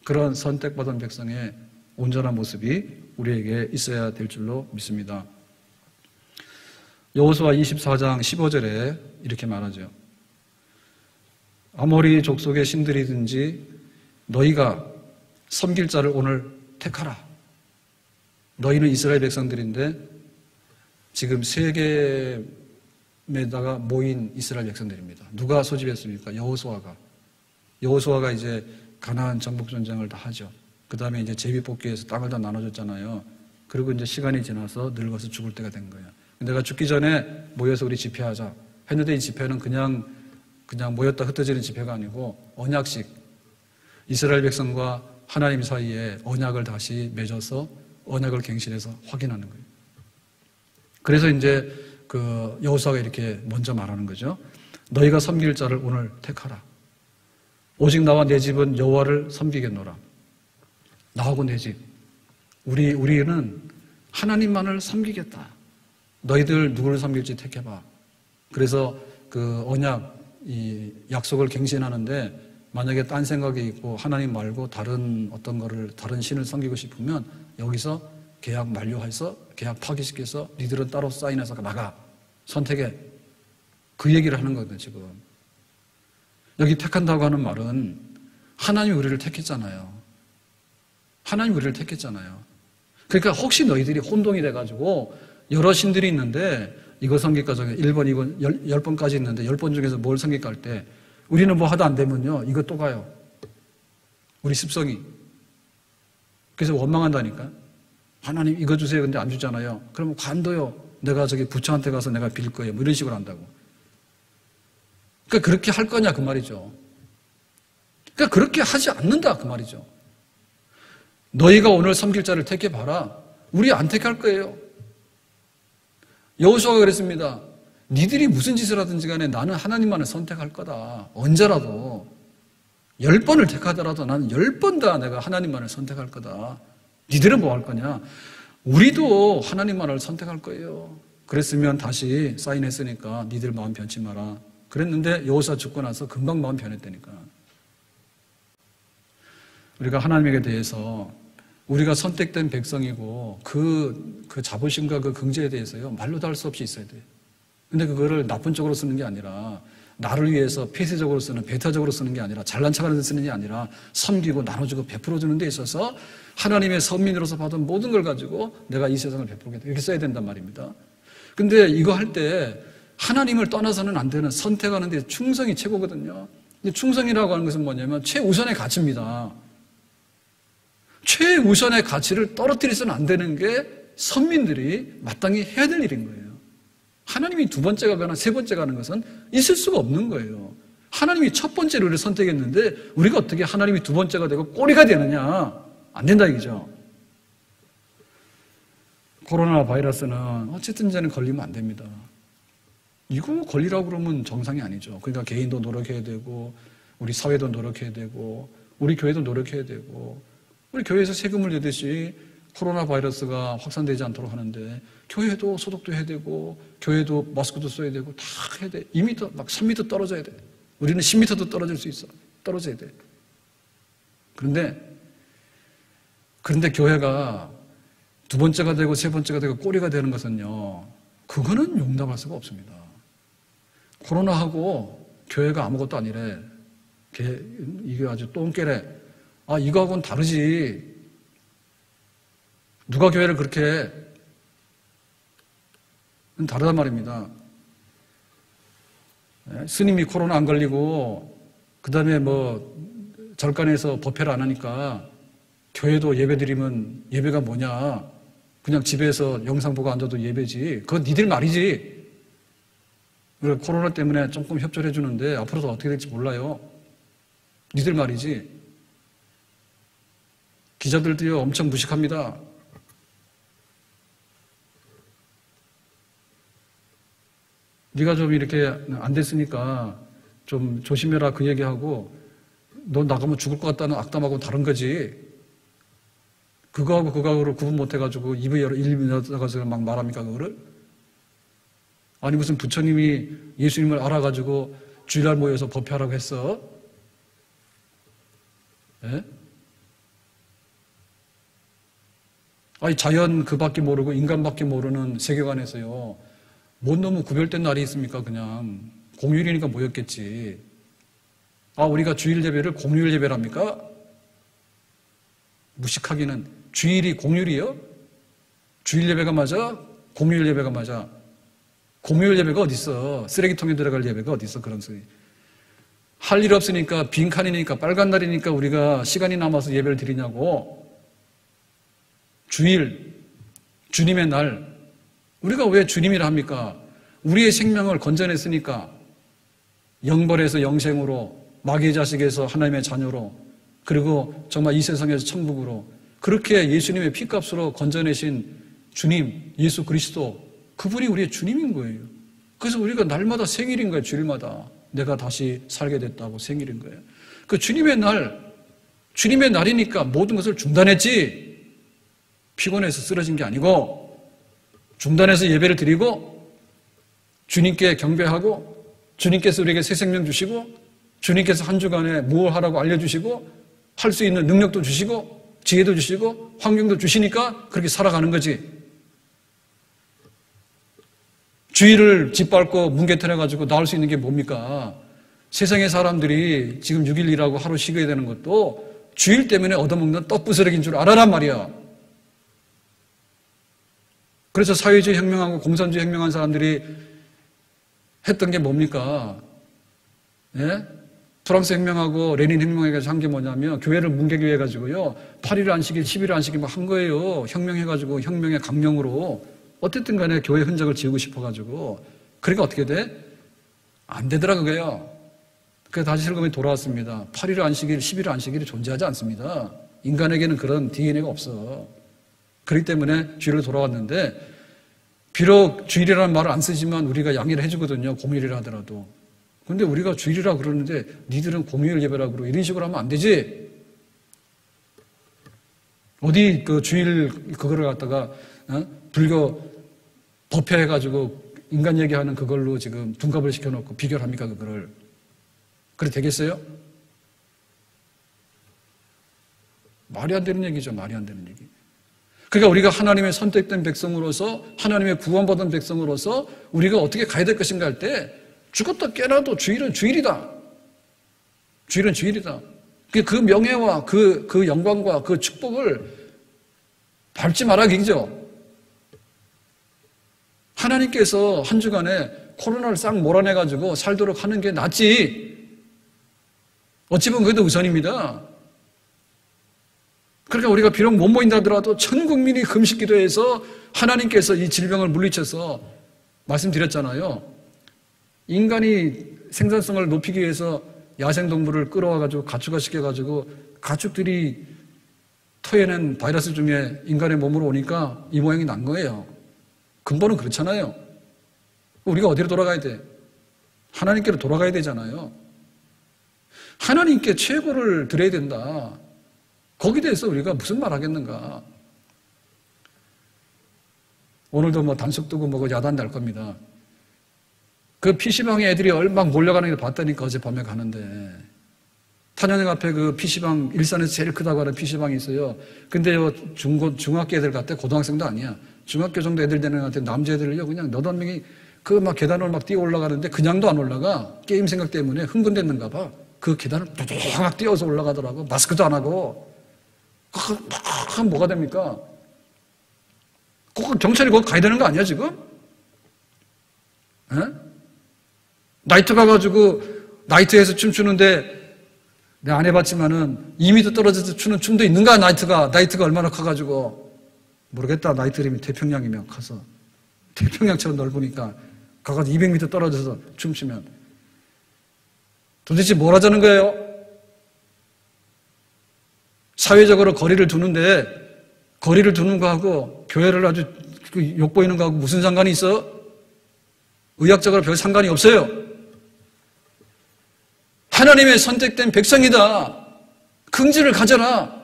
Speaker 1: 그런 선택받은 백성의 온전한 모습이 우리에게 있어야 될 줄로 믿습니다. 여호수아 24장 15절에 이렇게 말하죠. 아모리 족속의 신들이든지 너희가 섬길 자를 오늘 택하라. 너희는 이스라엘 백성들인데 지금 세겜에다가 모인 이스라엘 백성들입니다. 누가 소집했습니까? 여호수아가 이제 가나안 정복 전쟁을 다 하죠. 그 다음에 이제 제비뽑기에서 땅을 다 나눠줬잖아요. 그리고 이제 시간이 지나서 늙어서 죽을 때가 된 거예요. 내가 죽기 전에 모여서 우리 집회하자 했는데 이 집회는 그냥 모였다 흩어지는 집회가 아니고 언약식, 이스라엘 백성과 하나님 사이에 언약을 다시 맺어서 언약을 갱신해서 확인하는 거예요. 그래서 이제 그 여호수아가 이렇게 먼저 말하는 거죠. 너희가 섬길 자를 오늘 택하라. 오직 나와 내 집은 여호와를 섬기겠노라. 나하고 내 집, 우리는 하나님만을 섬기겠다. 너희들 누구를 섬길지 택해봐. 그래서 그 언약, 이 약속을 갱신하는데 만약에 딴 생각이 있고 하나님 말고 다른 신을 섬기고 싶으면 여기서 계약 만료해서 계약 파기시켜서 니들은 따로 사인해서 나가. 선택해. 그 얘기를 하는 거거든요, 지금. 여기 택한다고 하는 말은 하나님이 우리를 택했잖아요. 그러니까 혹시 너희들이 혼동이 돼가지고 여러 신들이 있는데 이거 섬길까 저거 1번, 2번, 10번까지 있는데 10번 중에서 뭘 섬길까 할 때 우리는 뭐 하다 안 되면요. 이거 또 가요. 우리 습성이. 그래서 원망한다니까. 하나님 이거 주세요. 근데 안 주잖아요. 그러면 관둬요. 내가 저기 부처한테 가서 내가 빌 거예요. 뭐 이런 식으로 한다고. 그러니까 그렇게 할 거냐 그 말이죠. 그러니까 그렇게 하지 않는다 그 말이죠. 너희가 오늘 섬길 자를 택해봐라. 우리 안 택할 거예요. 여호수아가 그랬습니다. 니들이 무슨 짓을 하든지 간에 나는 하나님만을 선택할 거다. 언제라도 10번을 택하더라도 나는 10번 다 내가 하나님만을 선택할 거다. 니들은 뭐 할 거냐? 우리도 하나님만을 선택할 거예요. 그랬으면 다시 사인했으니까 니들 마음 변치 마라. 그랬는데 여호수아 죽고 나서 금방 마음 변했다니까. 우리가 하나님에게 대해서 우리가 선택된 백성이고 그 자부심과 그 긍지에 대해서요 말로도 할 수 없이 있어야 돼요. 근데 그거를 나쁜 쪽으로 쓰는 게 아니라 나를 위해서 폐쇄적으로 쓰는, 배타적으로 쓰는 게 아니라 잘난 척하는 데 쓰는 게 아니라 섬기고 나눠주고 베풀어주는 데 있어서 하나님의 선민으로서 받은 모든 걸 가지고 내가 이 세상을 베풀겠다 이렇게 써야 된단 말입니다. 근데 이거 할 때 하나님을 떠나서는 안 되는, 선택하는 데 충성이 최고거든요. 근데 충성이라고 하는 것은 뭐냐면 최우선의 가치입니다. 최우선의 가치를 떨어뜨려서는 안 되는 게 선민들이 마땅히 해야 될 일인 거예요. 하나님이 두 번째 가거나 세 번째 가는 것은 있을 수가 없는 거예요. 하나님이 첫 번째로 우리를 선택했는데 우리가 어떻게 하나님이 두 번째가 되고 꼬리가 되느냐? 안 된다 이거죠. 코로나 바이러스는 어쨌든 이제는 걸리면 안 됩니다. 이거 걸리라고 그러면 정상이 아니죠. 그러니까 개인도 노력해야 되고 우리 사회도 노력해야 되고 우리 교회도 노력해야 되고 우리 교회에서 세금을 내듯이 코로나 바이러스가 확산되지 않도록 하는데 교회도 소독도 해야 되고 교회도 마스크도 써야 되고 다 해야 돼. 2m, 막 3m 떨어져야 돼. 우리는 10m도 떨어질 수 있어. 떨어져야 돼. 그런데 교회가 두 번째가 되고 세 번째가 되고 꼬리가 되는 것은요. 그거는 용납할 수가 없습니다. 코로나하고 교회가 아무것도 아니래. 이게 아주 똥개래. 아, 이거하고는 다르지. 누가 교회를 그렇게 해? 다르단 말입니다. 스님이 코로나 안 걸리고 그 다음에 절간에서 법회를 안 하니까 교회도 예배 드리면 예배가 뭐냐? 그냥 집에서 영상 보고 앉아도 예배지. 그건 니들 말이지. 코로나 때문에 조금 협조를 해주는데 앞으로도 어떻게 될지 몰라요. 니들 말이지. 기자들도요 엄청 무식합니다. 네가 좀 이렇게 안 됐으니까 좀 조심해라 그 얘기하고 너 나가면 죽을 것 같다는 악담하고는 다른 거지. 그거하고 구분 못해가지고 입을 열어가지고 막 말합니까 그거를? 아니 무슨 부처님이 예수님을 알아가지고 주일날 모여서 법회하라고 했어? 예? 아니 자연 그밖에 모르고 인간밖에 모르는 세계관에서요 뭔 놈은 구별된 날이 있습니까? 그냥 공휴일이니까 모였겠지. 아 우리가 주일 예배를 공휴일 예배랍니까? 무식하기는. 주일이 공휴일이요? 주일 예배가 맞아? 공휴일 예배가 맞아? 공휴일 예배가 어디 있어? 쓰레기통에 들어갈 예배가 어디 있어? 그런 소리. 할 일 없으니까 빈칸이니까 빨간 날이니까 우리가 시간이 남아서 예배를 드리냐고. 주일, 주님의 날. 우리가 왜 주님이라 합니까? 우리의 생명을 건져냈으니까. 영벌에서 영생으로, 마귀의 자식에서 하나님의 자녀로, 그리고 정말 이 세상에서 천국으로 그렇게 예수님의 피값으로 건져내신 주님, 예수 그리스도, 그분이 우리의 주님인 거예요. 그래서 우리가 날마다 생일인 거예요. 주일마다. 내가 다시 살게 됐다고 생일인 거예요. 그 주님의 날, 주님의 날이니까 모든 것을 중단했지. 피곤해서 쓰러진 게 아니고 중단해서 예배를 드리고 주님께 경배하고 주님께서 우리에게 새 생명 주시고 주님께서 한 주간에 뭘 하라고 알려주시고 할 수 있는 능력도 주시고 지혜도 주시고 환경도 주시니까 그렇게 살아가는 거지. 주일을 짓밟고 뭉개터려가지고 나올 수 있는 게 뭡니까? 세상의 사람들이 지금 6일 일하고 하루 쉬게 되는 것도 주일 때문에 얻어먹는 떡부스러기인 줄 알아란 말이야. 그래서 사회주의 혁명하고 공산주의 혁명한 사람들이 했던 게 뭡니까? 예? 프랑스 혁명하고 레닌 혁명해가지고 한 게 뭐냐면 교회를 뭉개기 위해 가지고요 8일 안식일, 10일 안식일 막 한 거예요. 혁명해가지고 혁명의 강령으로 어쨌든 간에 교회 흔적을 지우고 싶어가지고 그러니까 어떻게 돼? 안 되더라 그거예요. 그래서 다시 슬금이 돌아왔습니다. 8일 안식일, 10일 안식일이 존재하지 않습니다. 인간에게는 그런 DNA가 없어. 그렇기 때문에 주일로 돌아왔는데 비록 주일이라는 말을 안 쓰지만 우리가 양해를 해주거든요. 공휴일이라 하더라도. 근데 우리가 주일이라 그러는데 니들은 공휴일 예배라 그러고 이런 식으로 하면 안 되지. 어디 그 주일 그거를 갖다가 불교 법회해가지고 인간 얘기하는 그걸로 지금 둔갑을 시켜놓고 비교를 합니까 그거를. 그래 되겠어요? 말이 안 되는 얘기죠. 말이 안 되는 얘기. 그러니까 우리가 하나님의 선택된 백성으로서 하나님의 구원받은 백성으로서 우리가 어떻게 가야 될 것인가 할 때 죽었다 깨나도 주일은 주일이다. 주일은 주일이다. 그 명예와 그 영광과 그 축복을 밟지 말아 얘기죠. 하나님께서 한 주간에 코로나를 싹 몰아내가지고 살도록 하는 게 낫지. 어찌 보면 그게 더 우선입니다. 그러니까 우리가 비록 못 모인다 하더라도 전 국민이 금식 기도해서 하나님께서 이 질병을 물리쳐서 말씀드렸잖아요. 인간이 생산성을 높이기 위해서 야생동물을 끌어와가지고 가축화 시켜가지고 가축들이 토해낸 바이러스 중에 인간의 몸으로 오니까 이 모양이 난 거예요. 근본은 그렇잖아요. 우리가 어디로 돌아가야 돼? 하나님께로 돌아가야 되잖아요. 하나님께 최고를 드려야 된다. 거기에 대해서 우리가 무슨 말 하겠는가? 오늘도 뭐 단속 두고 뭐고 야단 날 겁니다. 그 PC방에 애들이 얼마나 몰려가는 걸 봤다니까 어젯밤에 가는데. 탄현역 앞에 그 PC방, 일산에서 제일 크다고 하는 PC방이 있어요. 근데요, 중학교 애들 같아. 고등학생도 아니야. 중학교 정도 애들 되는 것 같아. 남자애들을요, 그냥 너댓 명이 그 막 계단을 막 뛰어 올라가는데 그냥도 안 올라가. 게임 생각 때문에 흥분됐는가 봐. 그 계단을 막 뛰어서 올라가더라고. 마스크도 안 하고. 하면 뭐가 됩니까? 꼭 경찰이 거기 가야 되는 거 아니야, 지금? 에? 나이트 가가지고, 나이트에서 춤추는데, 내가 안 해봤지만은, 2m 떨어져서 추는 춤도 있는가, 나이트가 얼마나 커가지고. 모르겠다. 나이 들으면 태평양이면 가서 태평양처럼 넓으니까 가서 200m 떨어져서 춤추면 도대체 뭘 하자는 거예요? 사회적으로 거리를 두는데 거리를 두는 거하고 교회를 아주 욕보이는 거하고 무슨 상관이 있어? 의학적으로 별 상관이 없어요. 하나님의 선택된 백성이다. 긍지를 가져라.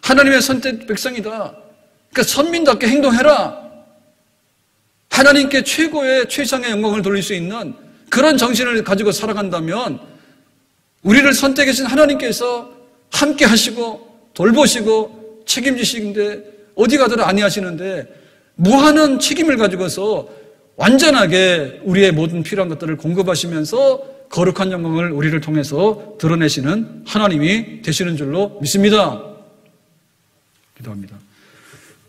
Speaker 1: 하나님의 선택 백성이다. 그러니까 선민답게 행동해라. 하나님께 최고의 최상의 영광을 돌릴 수 있는 그런 정신을 가지고 살아간다면 우리를 선택하신 하나님께서 함께 하시고 돌보시고 책임지시는데 어디 가더라 아니하시는데 무한한 책임을 가지고서 완전하게 우리의 모든 필요한 것들을 공급하시면서 거룩한 영광을 우리를 통해서 드러내시는 하나님이 되시는 줄로 믿습니다. 기도합니다.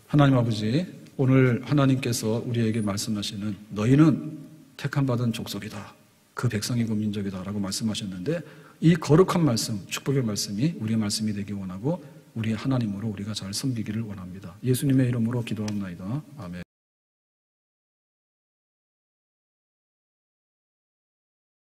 Speaker 1: 하나님 아버지, 오늘 하나님께서 우리에게 말씀하시는 너희는 택함받은 족속이다. 그 백성이고 민족이다 라고 말씀하셨는데 이 거룩한 말씀, 축복의 말씀이 우리의 말씀이 되기 원하고 우리의 하나님으로 우리가 잘 섬기기를 원합니다. 예수님의 이름으로 기도합나이다. 아멘.